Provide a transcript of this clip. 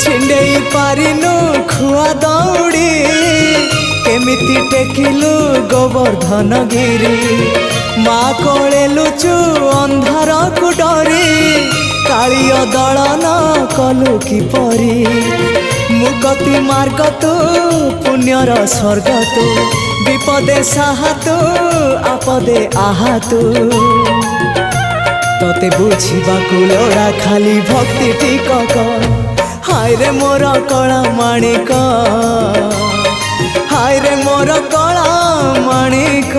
छिंडेई पारिनु खुआ दौड़ी केमिति टेकिलु गोवर्धन गिरी माँ कोले लुचु अंधार को डरी कालिय दलन कलु कि परी मुक्ति मार्ग तू पुण्यर स्वर्ग तू विपदे साहा तू आपदे आहा तू तते बुझिबा लोड़ा खाली भक्ति टिकक हाय रे मोर कला माणिक हाय रे मोर कला माणिक।